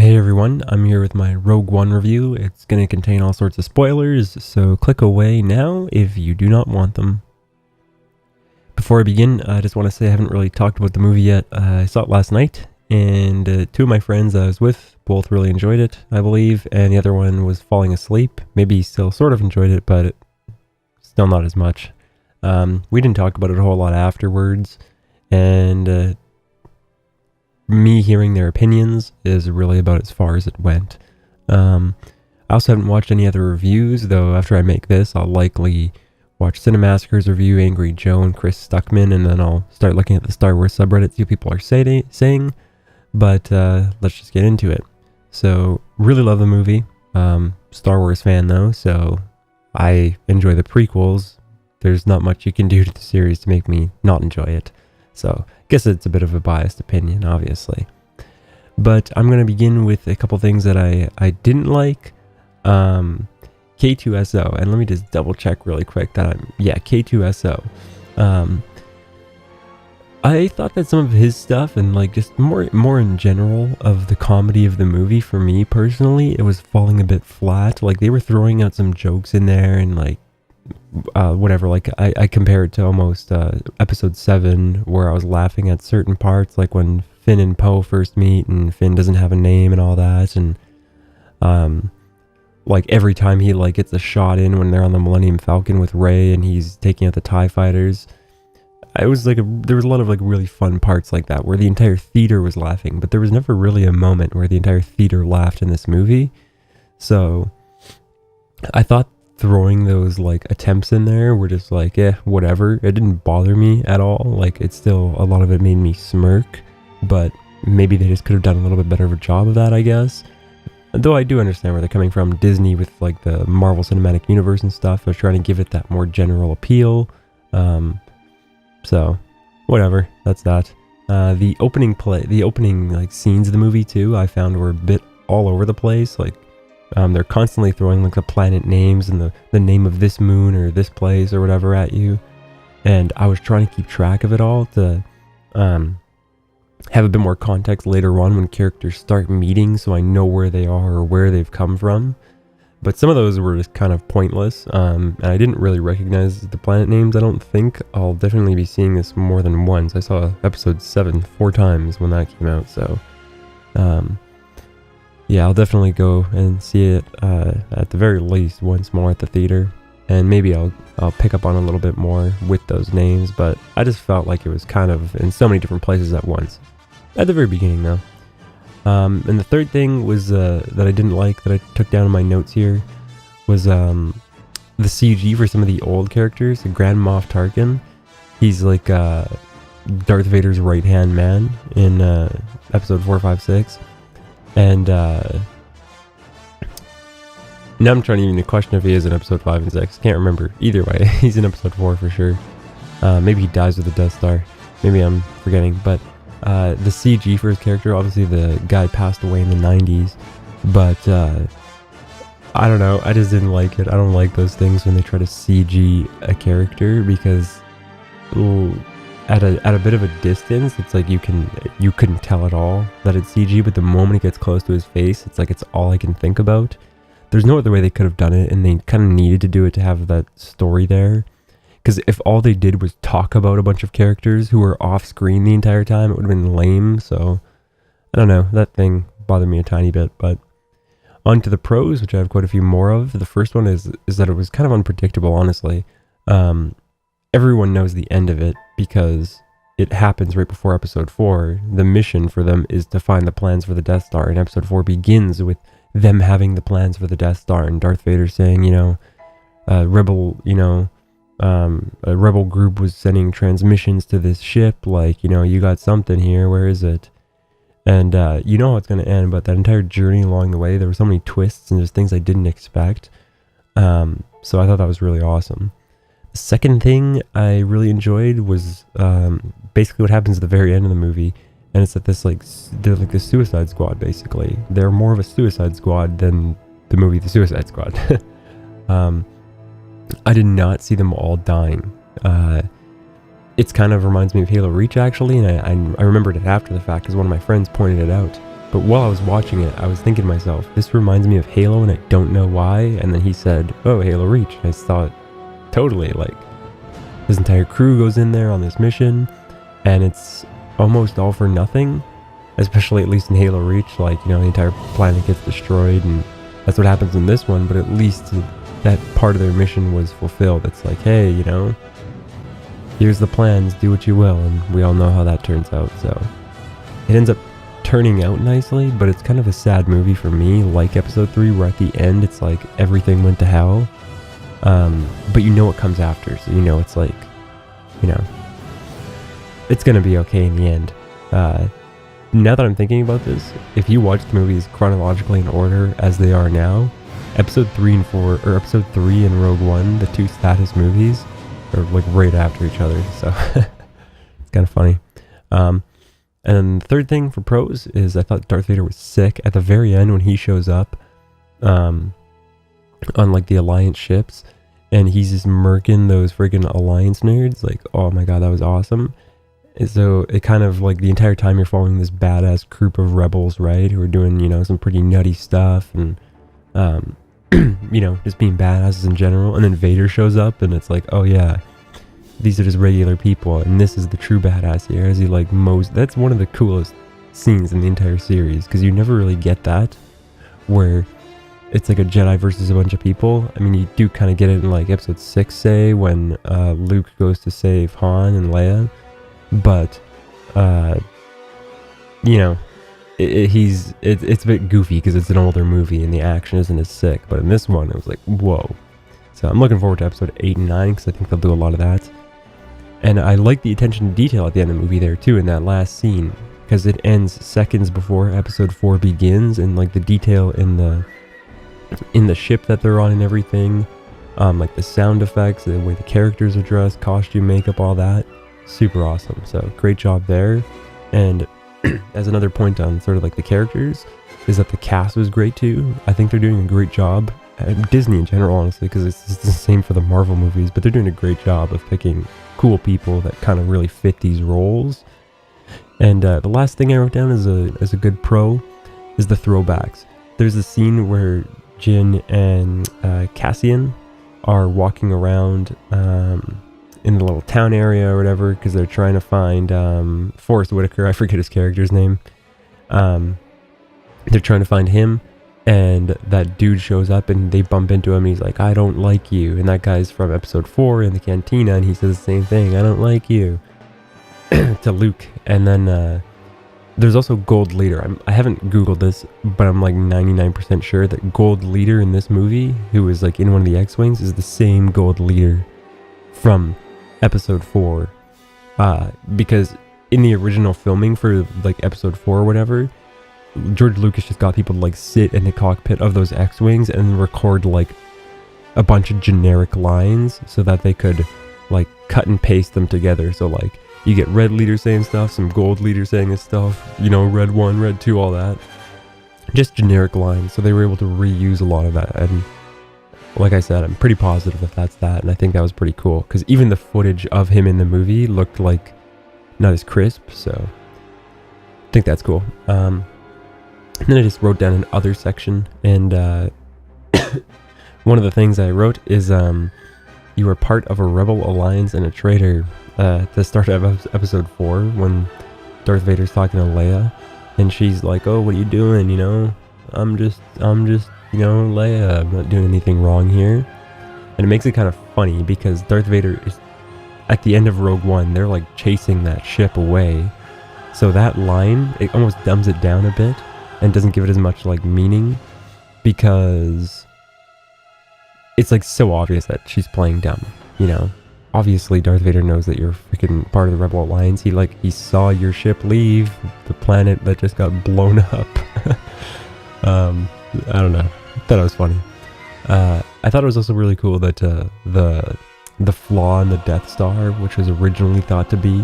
Hey everyone, I'm here with my Rogue One review. It's going to contain all sorts of spoilers, so click away now if you do not want them. Before I begin, I just want to say I haven't really talked about the movie yet. I saw it last night, and two of my friends I was with both really enjoyed it, I believe, and the other one was falling asleep. Maybe still sort of enjoyed it, but still not as much. We didn't talk about it a whole lot afterwards, and me hearing their opinions is really about as far as it went. I also haven't watched any other reviews, though after I make this, I'll likely watch Cinemassacre's review, Angry Joe and Chris Stuckmann, and then I'll start looking at the Star Wars subreddit, see what people are saying. But let's just get into it. So, really love the movie. Star Wars fan, though, so I enjoy the prequels. There's not much you can do to the series to make me not enjoy it. So, I guess it's a bit of a biased opinion, obviously. But I'm going to begin with a couple things that I didn't like. K2SO, and let me just double check really quick that K2SO. I thought that some of his stuff and like just more in general of the comedy of the movie, for me personally, it was falling a bit flat. Like they were throwing out some jokes in there and like whatever, like I compare it to almost episode 7 where I was laughing at certain parts, like when Finn and Poe first meet and Finn doesn't have a name and all that, and like every time he like gets a shot in when they're on the Millennium Falcon with Rey and he's taking out the TIE fighters. It was like there was a lot of like really fun parts like that where the entire theater was laughing, but there was never really a moment where the entire theater laughed in this movie. So I thought throwing those like attempts in there were just like, whatever. It didn't bother me at all. Like it's still, a lot of it made me smirk, but maybe they just could have done a little bit better of a job of that, I guess. Though I do understand where they're coming from. Disney with like the Marvel Cinematic Universe and stuff was trying to give it that more general appeal. So whatever, that's that. The opening like scenes of the movie too, I found were a bit all over the place. Like they're constantly throwing like the planet names and the name of this moon or this place or whatever at you. And I was trying to keep track of it all to have a bit more context later on when characters start meeting, so I know where they are or where they've come from. But some of those were just kind of pointless, and I didn't really recognize the planet names. I don't think. I'll definitely be seeing this more than once. I saw episode 7 4 times when that came out, so yeah, I'll definitely go and see it at the very least once more at the theater, and maybe I'll pick up on a little bit more with those names. But I just felt like it was kind of in so many different places at once. At the very beginning, though. And the third thing was that I didn't like, that I took down in my notes here, was the CG for some of the old characters. Grand Moff Tarkin, he's like Darth Vader's right-hand man in episode 4, 5, 6. And now I'm trying to even question if he is in episode 5 and 6. Can't remember. Either way, he's in episode 4 for sure. Maybe he dies with the Death Star. Maybe I'm forgetting, but the CG for his character, obviously the guy passed away in the 90s, but I don't know, I just didn't like it. I don't like those things when they try to CG a character, because at a bit of a distance, it's like you couldn't tell at all that it's CG, but the moment it gets close to his face, it's like it's all I can think about. There's no other way they could have done it, and they kind of needed to do it to have that story there. Because if all they did was talk about a bunch of characters who were off screen the entire time, it would have been lame. So, I don't know. That thing bothered me a tiny bit. But on to the pros, which I have quite a few more of. The first one is that it was kind of unpredictable, honestly. Everyone knows the end of it because it happens right before episode 4. The mission for them is to find the plans for the Death Star. And episode 4 begins with them having the plans for the Death Star. And Darth Vader saying, a rebel group was sending transmissions to this ship, like, you got something here, where is it? And you know how it's going to end, but that entire journey along the way, there were so many twists and just things I didn't expect. So I thought that was really awesome. The second thing I really enjoyed was basically what happens at the very end of the movie, and it's that they're like the Suicide Squad, basically. They're more of a Suicide Squad than the movie The Suicide Squad. I did not see them all dying. It's kind of reminds me of Halo Reach, actually, and I remembered it after the fact because one of my friends pointed it out. But while I was watching it, I was thinking to myself, this reminds me of Halo and I don't know why. And then he said, oh, Halo Reach. And I thought, totally, like, his entire crew goes in there on this mission and it's almost all for nothing, especially at least in Halo Reach. Like, you know, the entire planet gets destroyed and that's what happens in this one, but at least that part of their mission was fulfilled. It's like, hey, you know, here's the plans, do what you will, and we all know how that turns out. So it ends up turning out nicely, but it's kind of a sad movie for me, like episode 3, where at the end it's like everything went to hell, but you know what comes after, so you know it's like, you know, it's gonna be okay in the end. Now that I'm thinking about this, if you watch the movies chronologically in order as they are now, episode 3 and 4, or episode 3 and Rogue One, the two status movies, are like right after each other, so it's kind of funny. And the third thing for pros is I thought Darth Vader was sick at the very end when he shows up on like the Alliance ships and he's just murking those freaking Alliance nerds. Like, oh my god, that was awesome. And so it kind of like the entire time you're following this badass group of rebels, right, who are doing, you know, some pretty nutty stuff and you know, just being badasses in general. And then Vader shows up and it's like, oh yeah, these are just regular people and this is the true badass here, as he like that's one of the coolest scenes in the entire series, because you never really get that where it's like a Jedi versus a bunch of people. I mean, you do kind of get it in like episode 6, say, when Luke goes to save Han and Leia, but you know, it's a bit goofy because it's an older movie and the action isn't as sick, but in this one it was like, whoa. So I'm looking forward to episode 8 and 9 because I think they'll do a lot of that. And I like the attention to detail at the end of the movie there too, in that last scene, because it ends seconds before episode 4 begins, and like the detail in the ship that they're on and everything, like the sound effects, the way the characters are dressed, costume, makeup, all that, super awesome. So great job there. And as another point on sort of like the characters, is that the cast was great too. I think they're doing a great job. Disney in general, honestly, because it's the same for the Marvel movies, but they're doing a great job of picking cool people that kind of really fit these roles. And the last thing I wrote down as a good pro is the throwbacks. There's a scene where Jyn and Cassian are walking around in the little town area or whatever, because they're trying to find Forrest Whitaker. I forget his character's name. They're trying to find him, and that dude shows up and they bump into him and he's like, I don't like you. And that guy's from episode 4 in the cantina and he says the same thing, I don't like you, to Luke. And then there's also Gold Leader. I haven't googled this, but I'm like 99% sure that Gold Leader in this movie, who is like in one of the X-Wings, is the same Gold Leader from episode 4. Because in the original filming for like episode 4 or whatever, George Lucas just got people to like sit in the cockpit of those X-Wings and record like a bunch of generic lines so that they could like cut and paste them together. So like you get Red Leader saying stuff, some Gold Leader saying this stuff, you know, Red 1, Red 2, all that. Just generic lines. So they were able to reuse a lot of that. And like I said, I'm pretty positive that that's that. And I think that was pretty cool, because even the footage of him in the movie looked like not as crisp. So I think that's cool. And then I just wrote down an other section, and one of the things I wrote is you were part of a rebel alliance and a traitor. At the start of episode 4, when Darth Vader's talking to Leia, and she's like, oh, what are you doing, you know, I'm just, you know, Leia, I'm not doing anything wrong here. And it makes it kind of funny because Darth Vader is, at the end of Rogue One, they're like chasing that ship away, so that line, it almost dumbs it down a bit and doesn't give it as much like meaning, because it's like so obvious that she's playing dumb, you know. Obviously Darth Vader knows that you're freaking part of the Rebel Alliance. He saw your ship leave the planet that just got blown up. I don't know, I thought it was funny. I thought it was also really cool that the flaw in the Death Star, which was originally thought to be,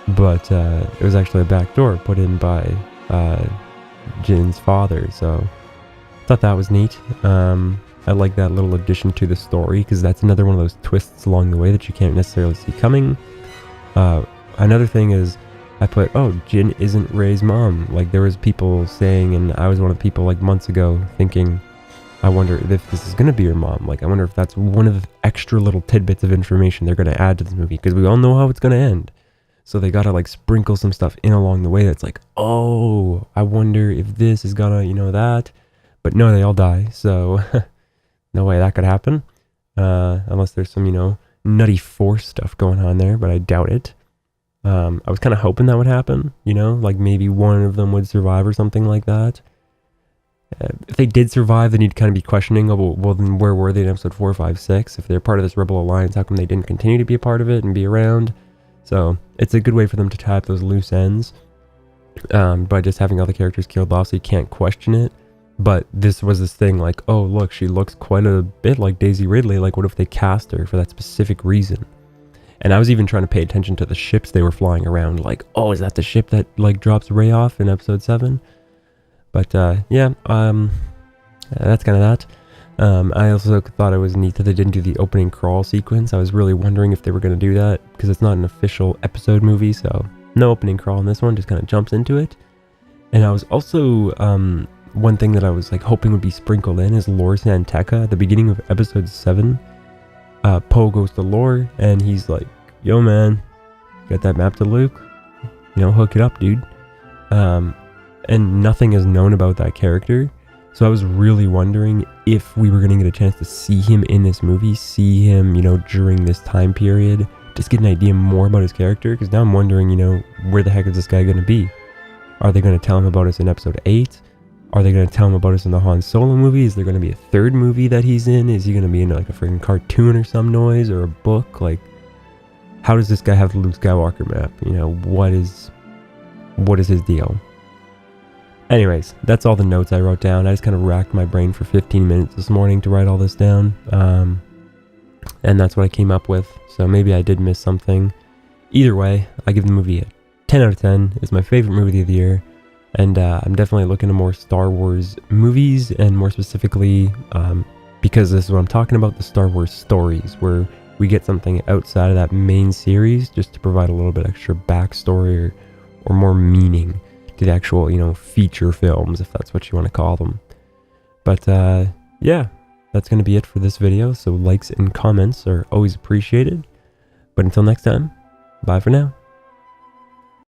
but it was actually a back door put in by Jyn's father, so I thought that was neat. I like that little addition to the story, because that's another one of those twists along the way that you can't necessarily see coming. Another thing is I put, oh, Jyn isn't Rey's mom. Like, there was people saying, and I was one of the people like months ago thinking, I wonder if this is going to be her mom. Like, I wonder if that's one of the extra little tidbits of information they're going to add to this movie, because we all know how it's going to end. So they got to like sprinkle some stuff in along the way that's like, oh, I wonder if this is gonna, that. But no, they all die. So no way that could happen. Unless there's some, nutty force stuff going on there, but I doubt it. I was kind of hoping that would happen, like maybe one of them would survive or something like that. If they did survive, then you'd kind of be questioning, oh, well, then where were they in episode 4, 5, 6? If they're part of this Rebel Alliance, how come they didn't continue to be a part of it and be around? So it's a good way for them to tie up those loose ends by just having all the characters killed off, so you can't question it. But this was this thing like, oh, look, she looks quite a bit like Daisy Ridley. Like, what if they cast her for that specific reason? And I was even trying to pay attention to the ships they were flying around. Like, oh, is that the ship that like drops Rey off in episode 7? But yeah, that's kind of that. I also thought it was neat that they didn't do the opening crawl sequence. I was really wondering if they were going to do that, because it's not an official episode movie, so no opening crawl in this one, just kind of jumps into it. And I was also, one thing that I was like hoping would be sprinkled in is Lor San Tekka. At the beginning of episode 7, Poe goes to Lor, and he's like, yo man, got that map to Luke? Hook it up, dude. And nothing is known about that character. So I was really wondering if we were going to get a chance to see him in this movie, see him, during this time period, just get an idea more about his character. Because now I'm wondering, where the heck is this guy going to be? Are they going to tell him about us in episode 8? Are they going to tell him about us in the Han Solo movie? Is there going to be a third movie that he's in? Is he going to be in like a freaking cartoon or some noise or a book? Like, how does this guy have the Luke Skywalker map? What is his deal? Anyways, that's all the notes I wrote down. I just kind of racked my brain for 15 minutes this morning to write all this down. And that's what I came up with. So maybe I did miss something. Either way, I give the movie a 10 out of 10. It's my favorite movie of the year. And I'm definitely looking to more Star Wars movies, and more specifically, because this is what I'm talking about, the Star Wars stories, where we get something outside of that main series just to provide a little bit extra backstory or more meaning to the actual, feature films, if that's what you want to call them. But yeah, that's going to be it for this video. So likes and comments are always appreciated. But until next time, bye for now.